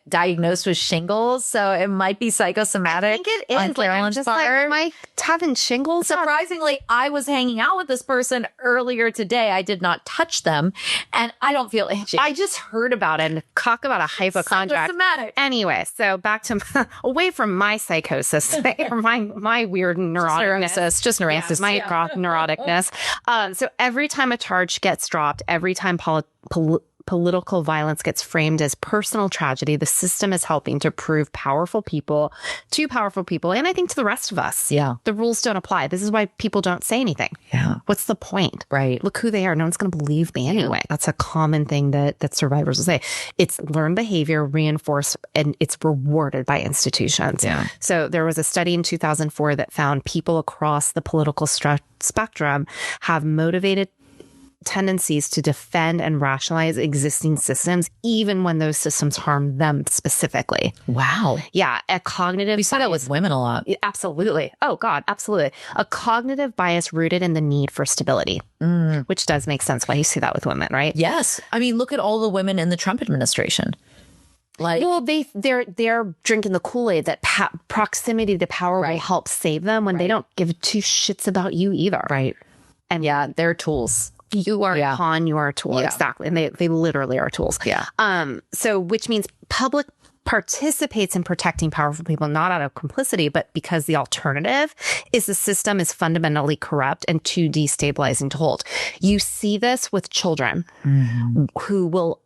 Speaker 1: diagnosed with shingles, so it might be psychosomatic.
Speaker 2: I think it is.
Speaker 1: On Carolyn's part.
Speaker 2: Am I having shingles?
Speaker 1: Surprisingly, I was hanging out with this person earlier today. I did not touch them, and I don't feel itchy.
Speaker 2: I just heard about it and talk about a hypochondriac.
Speaker 1: Psychosomatic.
Speaker 2: Anyway, so back to away from my psychosis or my weird neuroticness.
Speaker 1: Just neurosis.
Speaker 2: My neuroticness. So every time a charge gets dropped, every time political violence gets framed as personal tragedy, the system is helping to prove to powerful people, and I think to the rest of us.
Speaker 1: Yeah.
Speaker 2: The rules don't apply. This is why people don't say anything.
Speaker 1: Yeah.
Speaker 2: What's the point?
Speaker 1: Right.
Speaker 2: Look who they are. No one's going to believe me anyway. Yeah. That's a common thing that survivors will say. It's learned behavior, reinforced, and it's rewarded by institutions.
Speaker 1: Yeah.
Speaker 2: So there was a study in 2004 that found people across the political spectrum have motivated tendencies to defend and rationalize existing systems, even when those systems harm them specifically.
Speaker 1: Wow.
Speaker 2: Yeah. A cognitive.
Speaker 1: We saw that with women a lot.
Speaker 2: Absolutely. Oh, God. Absolutely. A cognitive bias rooted in the need for stability, which does make sense why you see that with women, right?
Speaker 1: Yes. I mean, look at all the women in the Trump administration.
Speaker 2: Well, they're drinking the Kool-Aid that proximity to power will help save them when they don't give two shits about you either.
Speaker 1: Right.
Speaker 2: And
Speaker 1: yeah, they're tools.
Speaker 2: You are a pawn, you are a tool.
Speaker 1: Yeah.
Speaker 2: Exactly. And they literally are tools.
Speaker 1: Yeah.
Speaker 2: So which means public participates in protecting powerful people, not out of complicity, but because the alternative is the system is fundamentally corrupt and too destabilizing to hold. You see this with children who will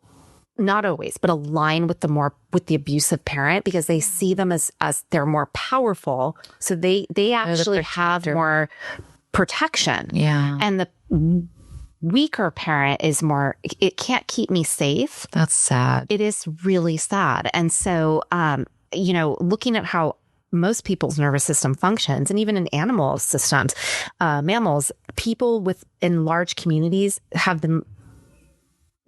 Speaker 2: not always, but align with the abusive parent because they see them as they're more powerful. So they actually have more protection.
Speaker 1: Yeah.
Speaker 2: And the weaker parent is more, it can't keep me safe.
Speaker 1: That's sad.
Speaker 2: It is really sad. And so, looking at how most people's nervous system functions, and even in animal systems, mammals, people in large communities have been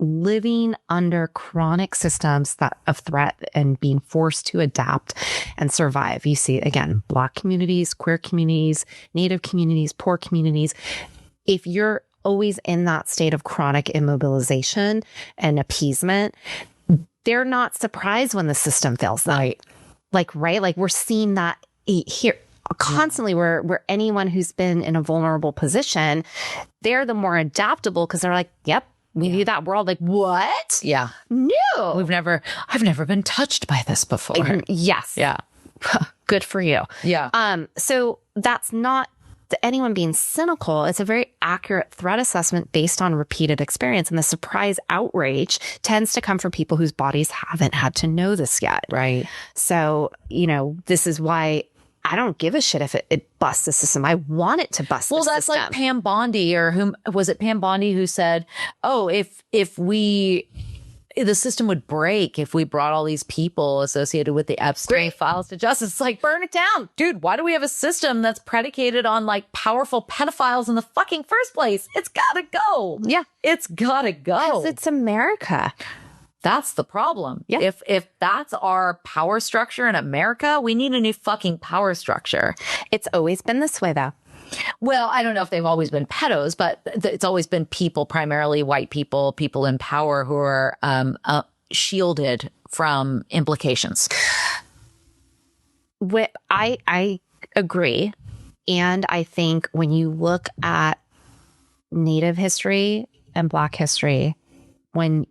Speaker 2: living under chronic systems of threat and being forced to adapt and survive. You see, again, Black communities, queer communities, Native communities, poor communities. If you're always in that state of chronic immobilization and appeasement, they're not surprised when the system fails them. Right. Like we're seeing that here constantly where anyone who's been in a vulnerable position, they're the more adaptable because they're like, yep, we knew that. We're all like, what?
Speaker 1: Yeah.
Speaker 2: No.
Speaker 1: I've never been touched by this before.
Speaker 2: Yes.
Speaker 1: Yeah.
Speaker 2: Good for you.
Speaker 1: Yeah.
Speaker 2: So that's not anyone being cynical. It's a very accurate threat assessment based on repeated experience. And the surprise outrage tends to come from people whose bodies haven't had to know this yet.
Speaker 1: Right.
Speaker 2: So, this is why I don't give a shit if it busts the system. I want it to bust the system.
Speaker 1: Well, that's like Pam Bondi, or whom was it Pam Bondi who said, oh, if the system would break if we brought all these people associated with the Epstein files to justice. It's like, burn it down. Dude, why do we have a system that's predicated on like powerful pedophiles in the fucking first place? It's gotta go.
Speaker 2: Yeah.
Speaker 1: It's gotta go.
Speaker 2: Because it's America.
Speaker 1: That's the problem.
Speaker 2: Yeah.
Speaker 1: If that's our power structure in America, we need a new fucking power structure.
Speaker 2: It's always been this way, though.
Speaker 1: Well, I don't know if they've always been pedos, but it's always been people, primarily white people in power who are shielded from implications.
Speaker 2: I agree. And I think when you look at Native history and Black history, when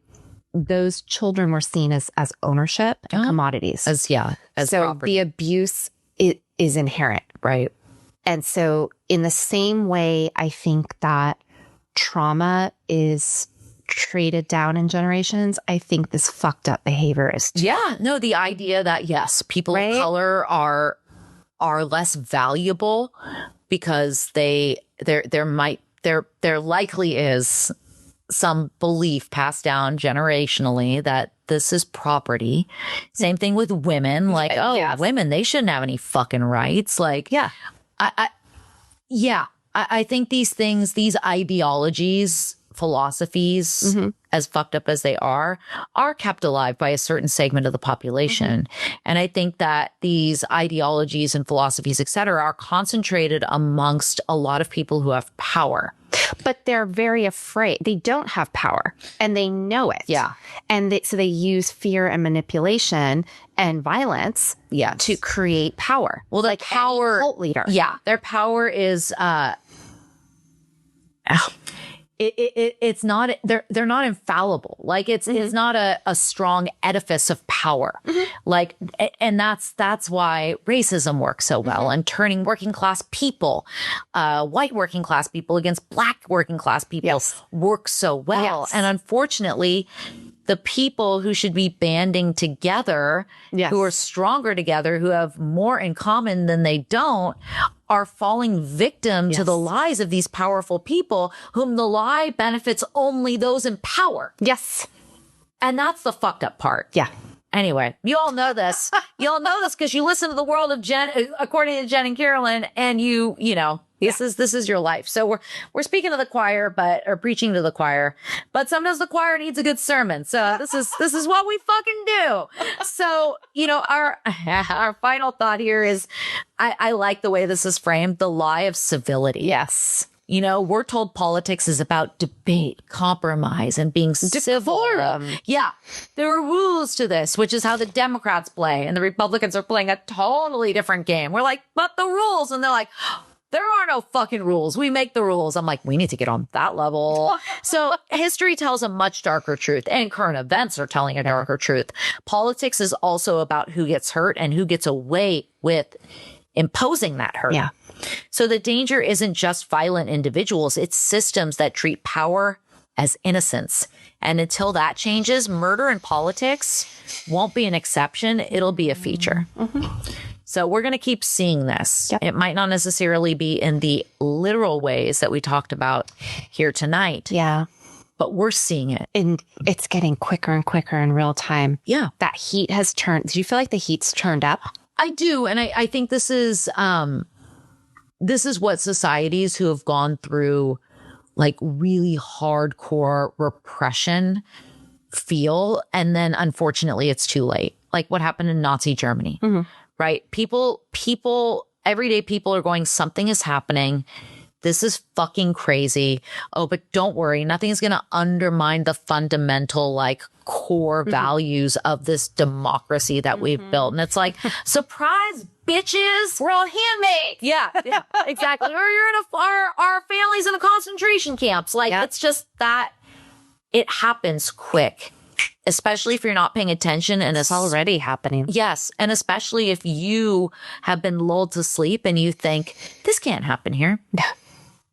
Speaker 2: those children were seen as ownership and commodities.
Speaker 1: As
Speaker 2: so
Speaker 1: property.
Speaker 2: the abuse is inherent.
Speaker 1: Right.
Speaker 2: And so in the same way, I think that trauma is traded down in generations, I think this fucked up behavior is too.
Speaker 1: Yeah. No, the idea that, yes, people of color are less valuable because there likely is some belief passed down generationally that this is property. Same thing with women. Like, women, they shouldn't have any fucking rights. Like, I think these things, these ideologies, philosophies, as fucked up as they are kept alive by a certain segment of the population. And I think that these ideologies and philosophies, et cetera, are concentrated amongst a lot of people who have power.
Speaker 2: But they're very afraid. They don't have power and they know it.
Speaker 1: Yeah.
Speaker 2: And so they use fear and manipulation and violence to create power.
Speaker 1: Well, the power
Speaker 2: cult leader.
Speaker 1: Yeah. Their power is, it's not, they're not infallible. Like it's not a strong edifice of power. Like, and that's why racism works so well and turning working class people, white working class people against black working class people works so well. And unfortunately, the people who should be banding together, who are stronger together, who have more in common than they don't, are falling victim to the lies of these powerful people whom the lie benefits only those in power.
Speaker 2: Yes.
Speaker 1: And that's the fucked up part.
Speaker 2: Yeah.
Speaker 1: Anyway, you all know this. You all know this because you listen to the world of Jen, according to Jen and Carolyn, and you know, this is your life. So we're speaking to the choir, or preaching to the choir, but sometimes the choir needs a good sermon. So this is what we fucking do. So, you know, our final thought here is, I like the way this is framed, the lie of civility.
Speaker 2: Yes.
Speaker 1: You know, we're told politics is about debate, compromise, and being civil. Yeah. There are rules to this, which is how the Democrats play, and the Republicans are playing a totally different game. We're like, but the rules. And they're like, there are no fucking rules. We make the rules. I'm like, we need to get on that level. So history tells a much darker truth, and current events are telling a darker truth. Politics is also about who gets hurt and who gets away with imposing that hurt.
Speaker 2: Yeah.
Speaker 1: So the danger isn't just violent individuals. It's systems that treat power as innocence. And until that changes, murder in politics won't be an exception. It'll be a feature. So we're going to keep seeing this. It might not necessarily be in the literal ways that we talked about here tonight.
Speaker 2: Yeah.
Speaker 1: But we're seeing it.
Speaker 2: And it's getting quicker and quicker in real time.
Speaker 1: Yeah.
Speaker 2: That heat has turned. Do you feel like the heat's turned up?
Speaker 1: I do. And I think this is what societies who have gone through like really hardcore repression feel. And then unfortunately, it's too late. Like what happened in Nazi Germany, right? People, everyday people are going, something is happening. This is fucking crazy. Oh, but don't worry. Nothing is going to undermine the fundamental, like, core values of this democracy that we've built. And it's like, surprise, bitches.
Speaker 2: We're all handmade.
Speaker 1: Yeah, exactly. Or you're in our families in the concentration camps. Like, it's just that it happens quick, especially if you're not paying attention. And it's
Speaker 2: already happening.
Speaker 1: Yes. And especially if you have been lulled to sleep and you think, this can't happen here.
Speaker 2: No.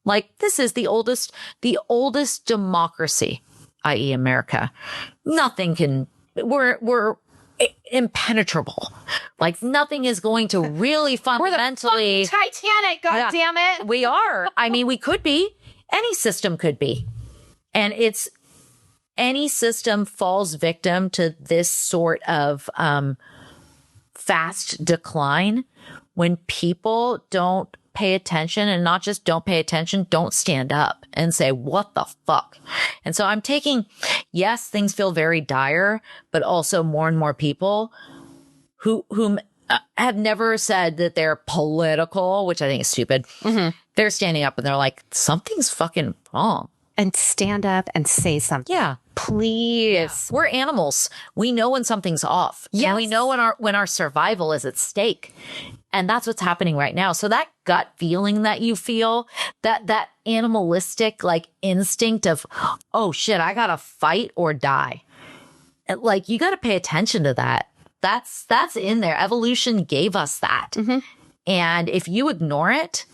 Speaker 1: Like, this is the oldest democracy, i.e. America. Nothing can, we're impenetrable. Like, nothing is going to really fundamentally.
Speaker 2: We're the Titanic, goddammit.
Speaker 1: We are. I mean, we could be. Any system could be. And any system falls victim to this sort of fast decline when people don't pay attention, and not just don't pay attention, don't stand up and say, what the fuck? And so I'm taking, yes, things feel very dire, but also more and more people whom have never said that they're political, which I think is stupid. They're standing up and they're like, something's fucking wrong.
Speaker 2: And stand up and say something.
Speaker 1: Yeah.
Speaker 2: Please.
Speaker 1: Yeah. We're animals. We know when something's off.
Speaker 2: Yes.
Speaker 1: And we know when our survival is at stake. And that's what's happening right now. So that gut feeling that you feel, that animalistic like instinct of, oh shit, I gotta fight or die. like, you got to pay attention to that. That's in there. Evolution gave us that.
Speaker 2: Mm-hmm.
Speaker 1: And if you ignore it,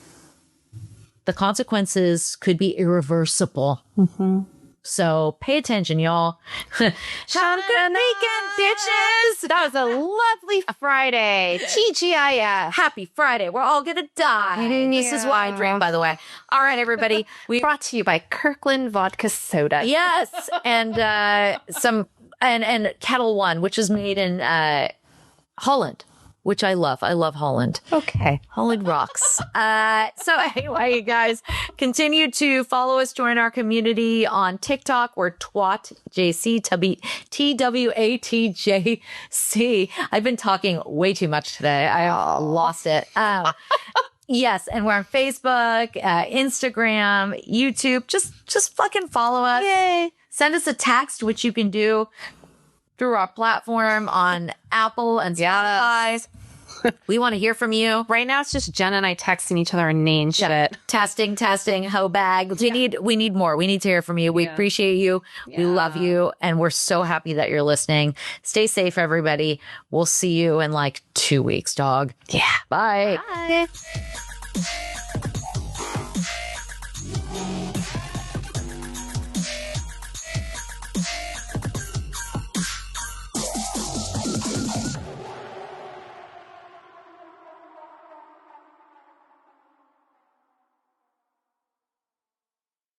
Speaker 1: the consequences could be irreversible.
Speaker 2: Mm-hmm.
Speaker 1: So pay attention, y'all. Have a good weekend, bitches.
Speaker 2: That was a lovely Friday. TGIF.
Speaker 1: Happy Friday. We're all going to die. This is why I drink, by the way. All right, everybody. We
Speaker 2: Brought to you by Kirkland Vodka Soda.
Speaker 1: Yes. And and Kettle One, which is made in Holland, which I love. I love Holland.
Speaker 2: Okay.
Speaker 1: Holland rocks. So anyway, you guys, continue to follow us, join our community on TikTok. We're TWATJC, TWATJC. I've been talking way too much today. I lost it. Yes, and we're on Facebook, Instagram, YouTube. Just fucking follow us.
Speaker 2: Yay.
Speaker 1: Send us a text, which you can do through our platform on Apple and Spotify. We want to hear from you.
Speaker 2: Right now, it's just Jen and I texting each other inane shit.
Speaker 1: Testing, hoe bag. We need more. We need to hear from you. We appreciate you. We love you. And we're so happy that you're listening. Stay safe, everybody. We'll see you in like 2 weeks, dog.
Speaker 2: Yeah.
Speaker 1: Bye.
Speaker 2: Bye.